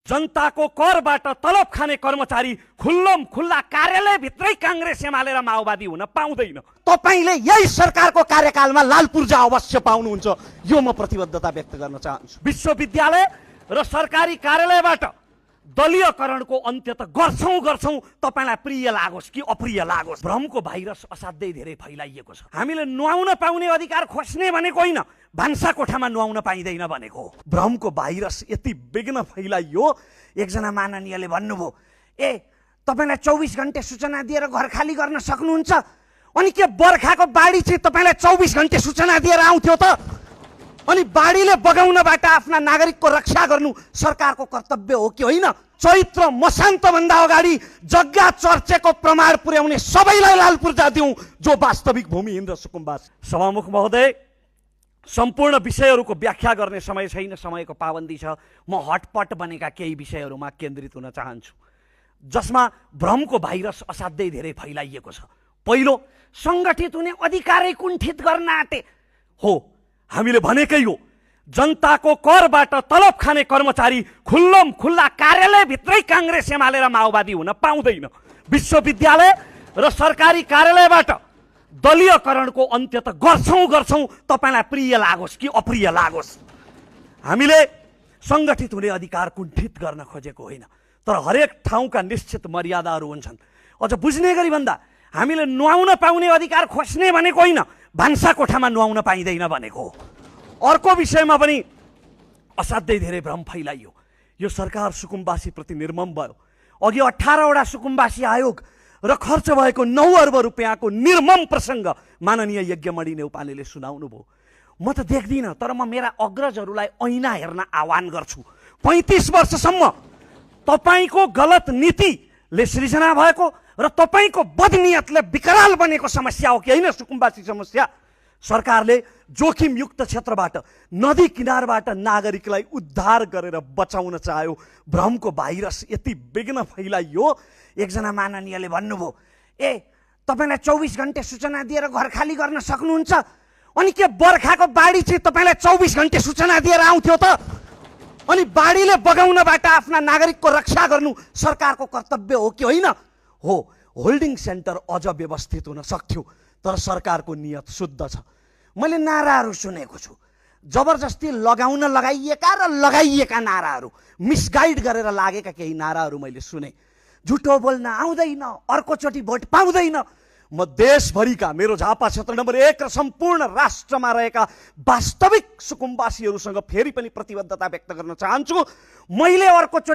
जनताको करबाट तलब खाने कर्मचारी खुल्लम खुल्ला कार्यालयभित्रै कांग्रेस एमाले र माओवादी हुन पाउँदैन। तपाईले यही सरकारको कार्यकालमा लाल पूर्जा अवश्य पाउनुहुन्छ, यो म प्रतिबद्धता व्यक्त गर्न चाहन्छु। विश्वविद्यालय र सरकारी कार्यालयबाट दलीयकरणको अन्त्य त गर्छौं, तपाईलाई प्रिय लागोस् कि अप्रिय लागोस्। भ्रमको भाइरस असाध्यै धेरै फैलाइएको छ। हामीले नुहाउन पाउने अधिकार खोज्ने भनेको होइन, भान्सा कोठामा नुहाउन पाइँदैन भनेको हो। भ्रमको भाइरस यति बिघ्न फैलाइयो, एकजना माननीयले भन्नुभयो, ए तपाईलाई 24 घण्टे सूचना दिएर घर खाली गर्न सक्नुहुन्छ, अनि के बर्खाको बाढी चाहिँ तपाईलाई 24 घण्टे सूचना दिएर आउँथ्यो त? अनि बाढीले बगाउनबाट आफ्ना नागरिकको रक्षा गर्नु सरकारको कर्तव्य हो कि होइन? चैत्र मसान्तभन्दा अगाडि जग्गा चर्चेको प्रमाण पुर्याउने सबैलाई लाल पूर्जा दिउँ, जो वास्तविक भूमिहीन र सुकुम्बासी। सभामुख महोदय, सम्पूर्ण विषयहरूको व्याख्या गर्ने समय छैन, समयको पाबन्दी छ। म हटपट बनेका केही विषयहरूमा केन्द्रित हुन चाहन्छु, जसमा भ्रमको भाइरस असाध्यै धेरै फैलाइएको छ। पहिलो, सङ्गठित हुने अधिकारै कुण्ठित गर्न आँटे हो। हामीले भनेकै हो, जनताको करबाट तलब खाने कर्मचारी खुल्लम खुल्ला कार्यालयभित्रै कांग्रेस एमाले र माओवादी हुन पाउँदैन। विश्वविद्यालय र सरकारी कार्यालयबाट दलीयकरणको अन्त्य त गर्छौं, तपाईलाई प्रिय लागोस् कि अप्रिय लागोस्। हामीले सङ्गठित हुने अधिकार कुण्ठित गर्न खोजेको होइन, तर हरेक ठाउँका निश्चित मर्यादाहरू हुन्छन्। अझ बुझ्ने गरी भन्दा, हामीले नुहाउन पाउने अधिकार खोज्ने भनेको होइन, भान्सा कोठामा नुहाउन पाइँदैन भनेको हो। अर्को विषयमा पनि असाध्यै धेरै भ्रम फैलाइयो। यो सरकार सुकुम्बासीप्रति निर्मम भयो। अघि 18 वटा सुकुम्बासी आयोग र खर्च भएको 9 अर्ब रुपियाँको निर्मम प्रसङ्ग माननीय यज्ञमणि नेउपानेले सुनाउनु भयो। म त देख्दिनँ, तर म मेरा अग्रजहरूलाई ऐना हेर्न आह्वान गर्छु। 35 वर्षसम्म तपाईँको गलत नीतिले सृजना भएको र तपाईँको बदनियतले विकराल बनेको समस्या हो कि होइन सुकुम्बासी समस्या? सरकारले जोखिमयुक्त क्षेत्रबाट, नदी किनारबाट नागरिकलाई उद्धार गरेर बचाउन चाह्यो। भ्रमको भाइरस यति बिघ्न फैलाइयो, एकजना माननीयले भन्नुभयो, ए तपाईलाई 24 घण्टे सूचना दिएर घर खाली गर्न सक्नुहुन्छ, अनि के बर्खाको बाढी चाहिँ तपाईलाई 24 घण्टे सूचना दिएर आउँथ्यो त? अनि बाढीले बगाउनबाट आफ्ना नागरिकको रक्षा गर्नु सरकारको कर्तव्य हो कि होइन? हो। होल्डिङ सेन्टर अझ व्यवस्थित हुन सक्थ्यो, तर सरकारको नियत शुद्ध छ। मैले नाराहरू सुनेको छु, जबरजस्ती लगाइएका र लगाइएका नाराहरू, मिसगाइड गरेर लागेका केही नाराहरू मैले सुने। झुटो बोल्न आउँदैन, अर्कोचोटि भोट पाउँदैन। म देशभरिका, मेरो झापा क्षेत्र नम्बर 1 र सम्पूर्ण राष्ट्रमा रहेका वास्तविक सुकुम्बासीहरूसँग फेरि पनि प्रतिबद्धता व्यक्त गर्न चाहन्छु। मैले अर्कोचोटि